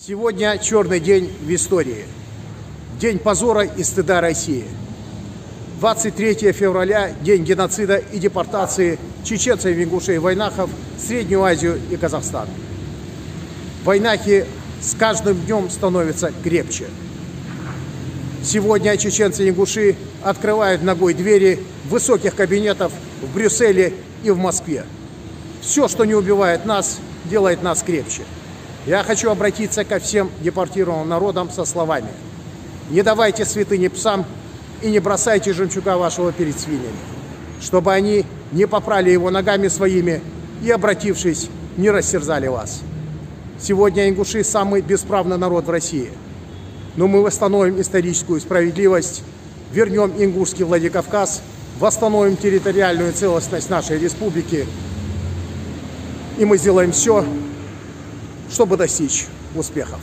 Сегодня черный день в истории. День позора и стыда России. 23 февраля – день геноцида и депортации чеченцев, ингушей и вайнахов в Среднюю Азию и Казахстан. Вайнахи с каждым днем становятся крепче. Сегодня чеченцы и ингуши открывают ногой двери высоких кабинетов в Брюсселе и в Москве. Все, что не убивает нас, делает нас крепче. Я хочу обратиться ко всем депортированным народам со словами: не давайте святыни псам и не бросайте жемчуга вашего перед свиньями, чтобы они не попрали его ногами своими и, обратившись, не растерзали вас. Сегодня ингуши самый бесправный народ в России. Но мы восстановим историческую справедливость, вернем ингушский Владикавказ, восстановим территориальную целостность нашей республики, и мы сделаем все, чтобы достичь успехов.